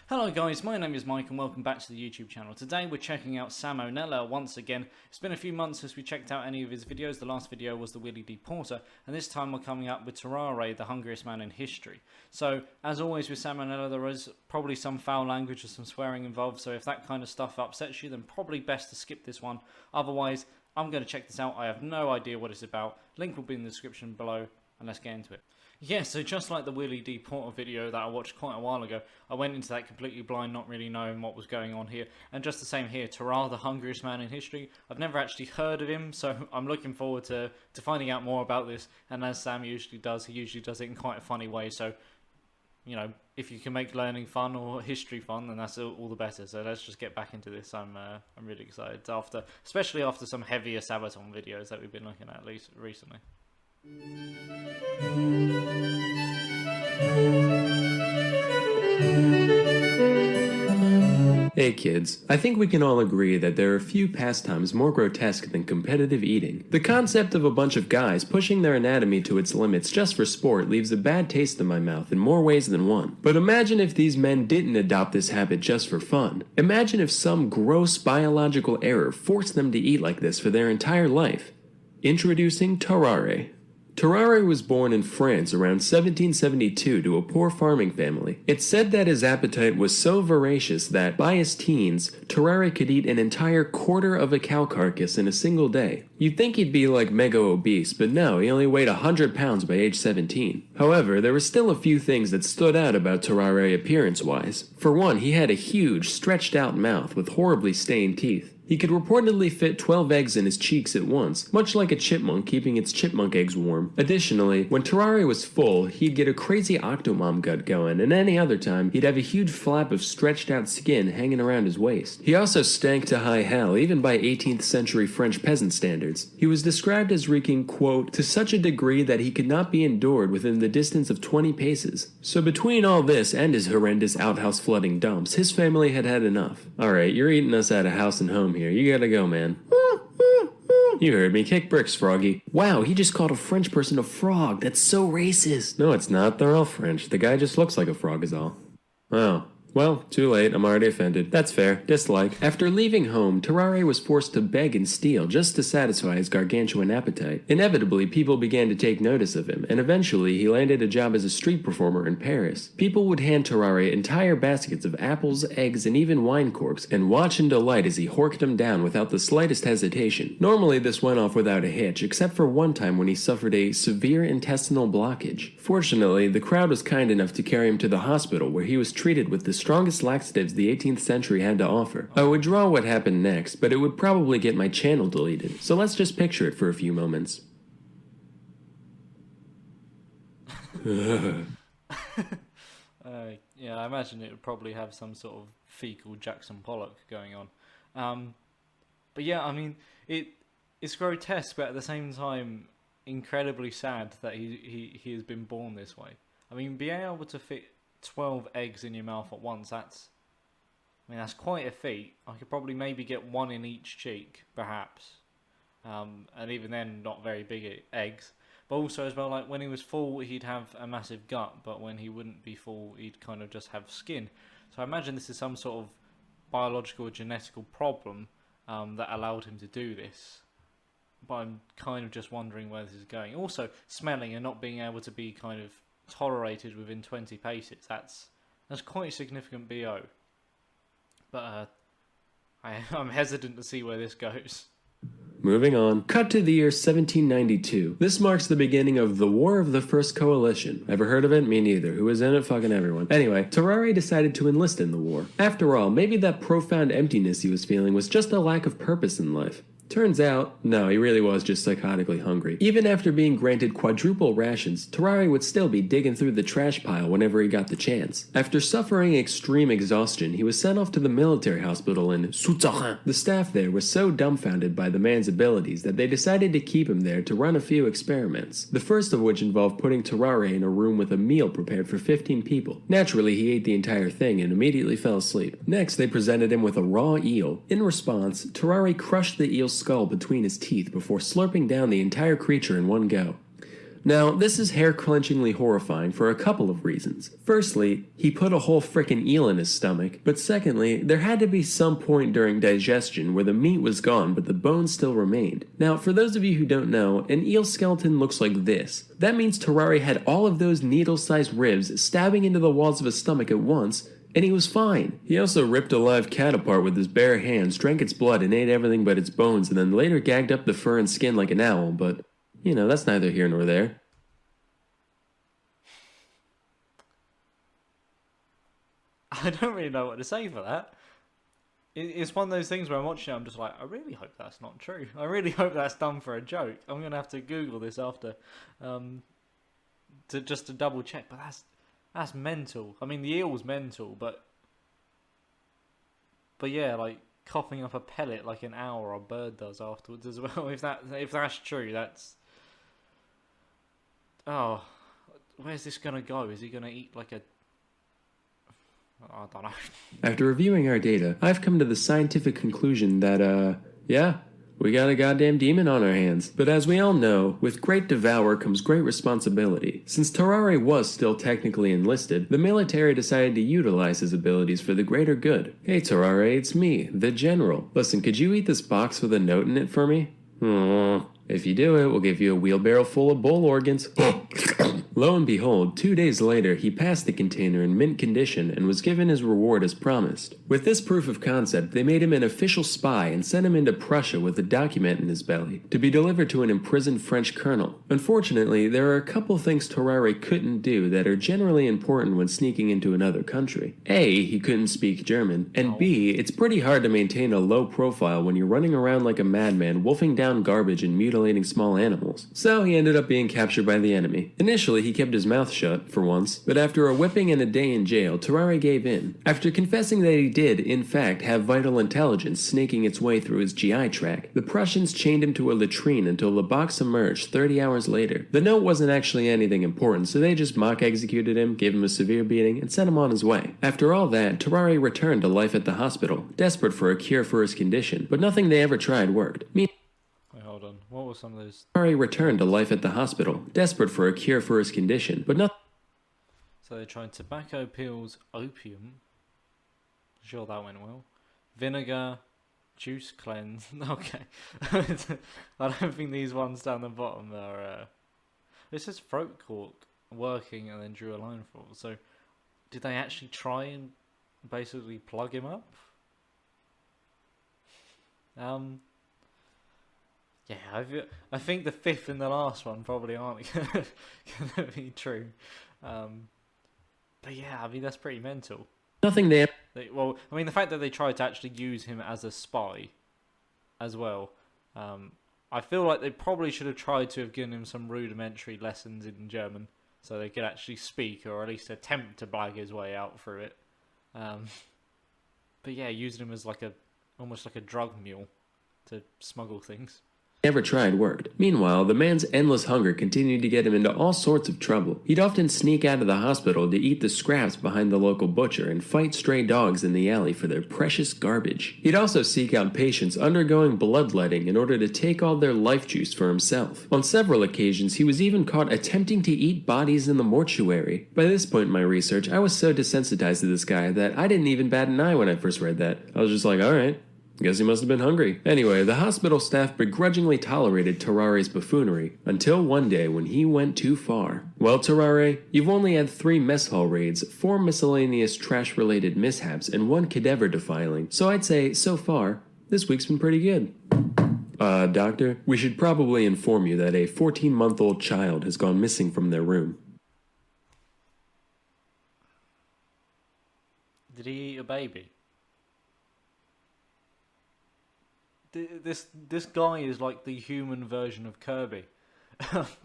Hello guys, my name is Mike and welcome back to the YouTube channel. Today we're checking out Sam O'Nella once again. It's been a few months since we checked out any of his videos. The last video was the Willie D. Porter, and this time we're coming up with Tarare, the hungriest man in history. So, as always with Sam O'Nella, there is probably some foul language or some swearing involved, so if that kind of stuff upsets you, then probably best to skip this one. Otherwise, I'm going to check this out. I have no idea what it's about. Link will be in the description below, and let's get into it. Yeah, so just like the Willie D. Porter video that I watched quite a while ago, I went into that completely blind, not really knowing what was going on here. And just the same here, Tarare, the hungriest man in history. I've never actually heard of him, so I'm looking forward to finding out more about this. And as Sam usually does, he usually does it in quite a funny way. So, you know, if you can make learning fun or history fun, then that's all the better. So let's just get back into this. I'm really excited, especially after some heavier Sabaton videos that we've been looking at recently. Hey kids, I think we can all agree that there are few pastimes more grotesque than competitive eating. The concept of a bunch of guys pushing their anatomy to its limits just for sport leaves a bad taste in my mouth in more ways than one. But imagine if these men didn't adopt this habit just for fun. Imagine if some gross biological error forced them to eat like this for their entire life. Introducing Tarare. Tarare was born in France around 1772 to a poor farming family. It's said that his appetite was so voracious that, by his teens, Tarare could eat an entire quarter of a cow carcass in a single day. You'd think he'd be like mega obese, but no, he only weighed 100 pounds by age 17. However, there were still a few things that stood out about Tarare appearance-wise. For one, he had a huge, stretched-out mouth with horribly stained teeth. He could reportedly fit 12 eggs in his cheeks at once, much like a chipmunk keeping its chipmunk eggs warm. Additionally, when Tarare was full, he'd get a crazy octomom gut going, and any other time, he'd have a huge flap of stretched out skin hanging around his waist. He also stank to high hell, even by 18th century French peasant standards. He was described as reeking, quote, to such a degree that he could not be endured within the distance of 20 paces. So between all this and his horrendous outhouse flooding dumps, his family had had enough. Alright, you're eating us out of house and home here. You gotta go, man. You heard me. Kick bricks, Froggy. Wow, he just called a French person a frog. That's so racist. No, it's not. They're all French. The guy just looks like a frog is all. Oh. Well, too late. I'm already offended. That's fair. Dislike. After leaving home, Tarare was forced to beg and steal just to satisfy his gargantuan appetite. Inevitably, people began to take notice of him, and eventually he landed a job as a street performer in Paris. People would hand Tarare entire baskets of apples, eggs, and even wine corks, and watch in delight as he horked them down without the slightest hesitation. Normally, this went off without a hitch, except for one time when he suffered a severe intestinal blockage. Fortunately, the crowd was kind enough to carry him to the hospital, where he was treated with the strongest laxatives the 18th century had to offer. I would draw what happened next, but it would probably get my channel deleted, so let's just picture it for a few moments. Yeah, I imagine it would probably have some sort of fecal Jackson Pollock going on. But yeah, I mean, it's grotesque, but at the same time, incredibly sad that he has been born this way. I mean, being able to fit 12 eggs in your mouth at once, that's quite a feat. I could probably maybe get one in each cheek, perhaps. And even then, not very big eggs. But also as well, like when he was full, he'd have a massive gut, but when he wouldn't be full, he'd kind of just have skin. So I imagine this is some sort of biological or genetical problem that allowed him to do this. But I'm kind of just wondering where this is going. Also, smelling and not being able to be kind of tolerated within 20 paces. That's quite a significant BO. But I'm hesitant to see where this goes. Moving on. Cut to the year 1792. This marks the beginning of the War of the First Coalition. Ever heard of it? Me neither. Who was in it? Fucking everyone. Anyway, Tarare decided to enlist in the war. After all, maybe that profound emptiness he was feeling was just a lack of purpose in life. Turns out, no, he really was just psychotically hungry. Even after being granted quadruple rations, Tarare would still be digging through the trash pile whenever he got the chance. After suffering extreme exhaustion, he was sent off to the military hospital in Tutor. The staff there was so dumbfounded by the man's abilities that they decided to keep him there to run a few experiments. The first of which involved putting Tarare in a room with a meal prepared for 15 people. Naturally, he ate the entire thing and immediately fell asleep. Next, they presented him with a raw eel. In response, Tarare crushed the eel's skull between his teeth before slurping down the entire creature in one go. Now, this is hair-clenchingly horrifying for a couple of reasons. Firstly, he put a whole frickin' eel in his stomach, but secondly, there had to be some point during digestion where the meat was gone but the bones still remained. Now, for those of you who don't know, an eel skeleton looks like this. That means Tarare had all of those needle-sized ribs stabbing into the walls of his stomach at once, and he was fine. He also ripped a live cat apart with his bare hands, drank its blood, and ate everything but its bones, and then later gagged up the fur and skin like an owl, but you know, that's neither here nor there. I don't really know what to say for that. It's one of those things where I'm watching it, I'm just like, I really hope that's not true. I really hope that's done for a joke. I'm going to have to Google this after to double check, but that's mental. I mean, the eel was mental, but yeah, like coughing up a pellet like an owl or a bird does afterwards as well. If that's true, that's... Oh, where's this going to go? Is he going to eat like a... I don't know. After reviewing our data, I've come to the scientific conclusion that, yeah, we got a goddamn demon on our hands. But as we all know, with great devour comes great responsibility. Since Tarare was still technically enlisted, the military decided to utilize his abilities for the greater good. Hey Tarare, it's me, the General. Listen, could you eat this box with a note in it for me? If you do it, we'll give you a wheelbarrow full of bull organs. Lo and behold, 2 days later, he passed the container in mint condition and was given his reward as promised. With this proof of concept, they made him an official spy and sent him into Prussia with a document in his belly, to be delivered to an imprisoned French colonel. Unfortunately, there are a couple things Tarare couldn't do that are generally important when sneaking into another country. A, he couldn't speak German, and B, it's pretty hard to maintain a low profile when you're running around like a madman wolfing down garbage and mutilating small animals. So he ended up being captured by the enemy. Initially, he kept his mouth shut, for once, but after a whipping and a day in jail, Tarare gave in. After confessing that he did, in fact, have vital intelligence snaking its way through his GI tract, the Prussians chained him to a latrine until the box emerged 30 hours later. The note wasn't actually anything important, so they just mock-executed him, gave him a severe beating, and sent him on his way. After all that, Tarare returned to life at the hospital, desperate for a cure for his condition, but nothing they ever tried worked. Hold on, what were some of those? Tarare returned to life at the hospital, desperate for a cure for his condition, but nothing. So they tried tobacco pills, opium. Sure, that went well. Vinegar, juice cleanse. Okay. I don't think these ones down the bottom are... It says throat cork working and then drew a line for it. So did they actually try and basically plug him up? Yeah, I think the fifth and the last one probably aren't gonna be true. But yeah, I mean, that's pretty mental. Nothing there. Well, I mean, the fact that they tried to actually use him as a spy as well, I feel like they probably should have tried to have given him some rudimentary lessons in German so they could actually speak or at least attempt to blag his way out through it. But yeah, using him as almost like a drug mule to smuggle things. Never tried worked. Meanwhile, the man's endless hunger continued to get him into all sorts of trouble. He'd often sneak out of the hospital to eat the scraps behind the local butcher and fight stray dogs in the alley for their precious garbage. He'd also seek out patients undergoing bloodletting in order to take all their life juice for himself. On several occasions, he was even caught attempting to eat bodies in the mortuary. By this point in my research, I was so desensitized to this guy that I didn't even bat an eye when I first read that. I was just like, alright. Guess he must have been hungry. Anyway, the hospital staff begrudgingly tolerated Tarare's buffoonery, until one day when he went too far. Well, Tarare, you've only had 3 mess hall raids, 4 miscellaneous trash-related mishaps, and 1 cadaver defiling, so I'd say, so far, this week's been pretty good. Doctor, we should probably inform you that a 14-month-old child has gone missing from their room. Did he eat a baby? This guy is like the human version of Kirby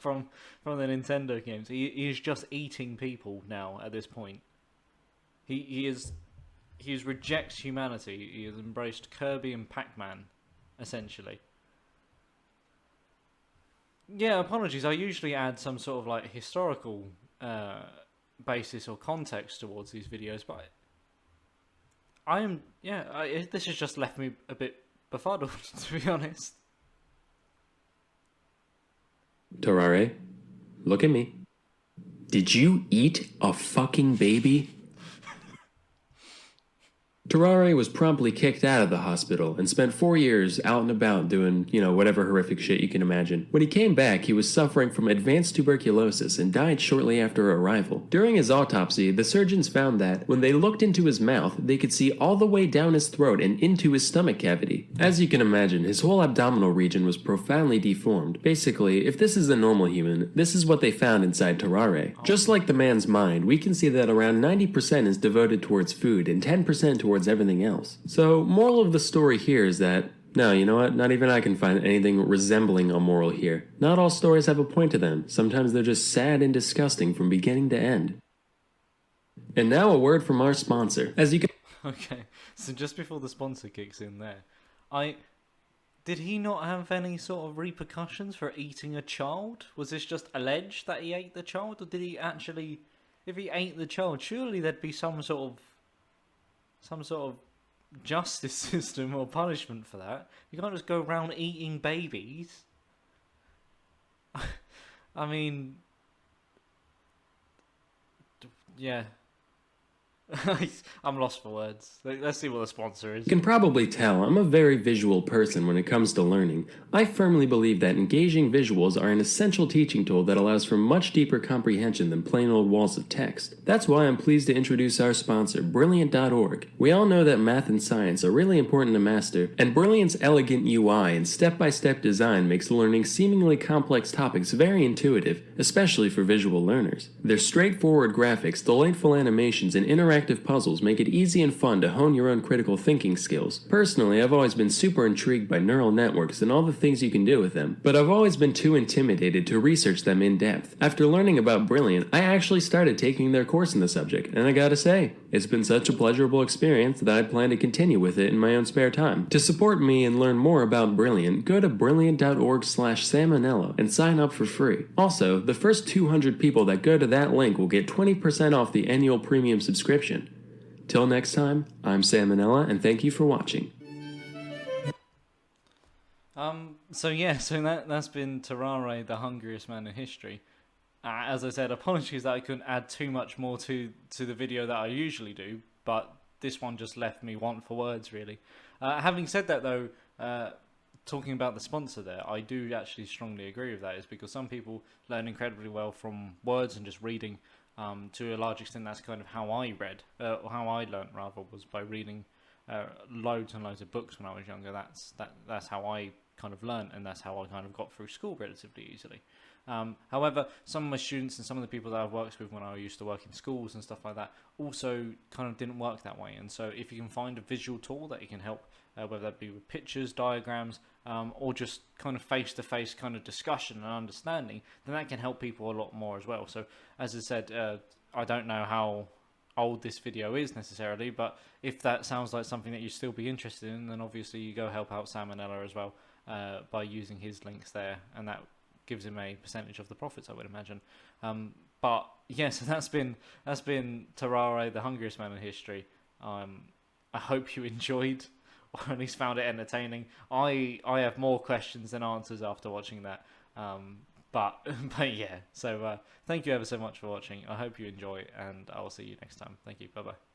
from the Nintendo games. He is just eating people now at this point. He rejects humanity. He has embraced Kirby and Pac-Man, essentially. Yeah, apologies. I usually add some sort of like historical basis or context towards these videos, but this has just left me a bit befuddled, to be honest. Tarare? Look at me. Did you eat a fucking baby? Tarrare was promptly kicked out of the hospital and spent 4 years out and about doing, whatever horrific shit you can imagine. When he came back, he was suffering from advanced tuberculosis and died shortly after arrival. During his autopsy, the surgeons found that, when they looked into his mouth, they could see all the way down his throat and into his stomach cavity. As you can imagine, his whole abdominal region was profoundly deformed. Basically, if this is a normal human, this is what they found inside Tarrare. Just like the man's mind, we can see that around 90% is devoted towards food and 10% towards everything else. So, moral of the story here is that, no, you know what, not even I can find anything resembling a moral here. Not all stories have a point to them. Sometimes they're just sad and disgusting from beginning to end. And now a word from our sponsor. As you can... Okay, so just before the sponsor kicks in there, did he not have any sort of repercussions for eating a child? Was this just alleged that he ate the child, or did he actually... If he ate the child, surely there'd be some sort of justice system or punishment for that. You can't just go around eating babies. I mean, yeah. I'm lost for words. Let's see what the sponsor is. You can probably tell I'm a very visual person when it comes to learning. I firmly believe that engaging visuals are an essential teaching tool that allows for much deeper comprehension than plain old walls of text. That's why I'm pleased to introduce our sponsor, Brilliant.org. We all know that math and science are really important to master, and Brilliant's elegant UI and step-by-step design makes learning seemingly complex topics very intuitive, especially for visual learners. Their straightforward graphics, delightful animations, and interactive puzzles make it easy and fun to hone your own critical thinking skills. Personally, I've always been super intrigued by neural networks and all the things you can do with them, but I've always been too intimidated to research them in depth. After learning about Brilliant, I actually started taking their course in the subject, and I gotta say, it's been such a pleasurable experience that I plan to continue with it in my own spare time. To support me and learn more about Brilliant, go to brilliant.org/salmonella and sign up for free. Also, the first 200 people that go to that link will get 20% off the annual premium subscription. Till next time, I'm Salmonella, and thank you for watching. So that's been Tarare, the hungriest man in history. As I said, apologies that I couldn't add too much more to the video that I usually do, but this one just left me want for words, really. Having said that, though, talking about the sponsor there, I do actually strongly agree with that. It's because some people learn incredibly well from words and just reading. To a large extent, that's kind of how I read, or how I learnt rather, was by reading loads and loads of books when I was younger. That's how I kind of learnt, and that's how I kind of got through school relatively easily. However, some of my students and some of the people that I've worked with when I used to work in schools and stuff like that also kind of didn't work that way. And so if you can find a visual tool that you can help, whether that be with pictures, diagrams, or just kind of face-to-face kind of discussion and understanding, then that can help people a lot more as well. So as I said, I don't know how old this video is necessarily, but if that sounds like something that you'd still be interested in, then obviously you go help out Salmonella as well by using his links there, and that gives him a percentage of the profits, I would imagine. But yeah, so that's been Tarare, the hungriest man in history. I hope you enjoyed, or at least found it entertaining. I have more questions than answers after watching that. But yeah, so thank you ever so much for watching. I hope you enjoy, and I will see you next time. Thank you. Bye bye.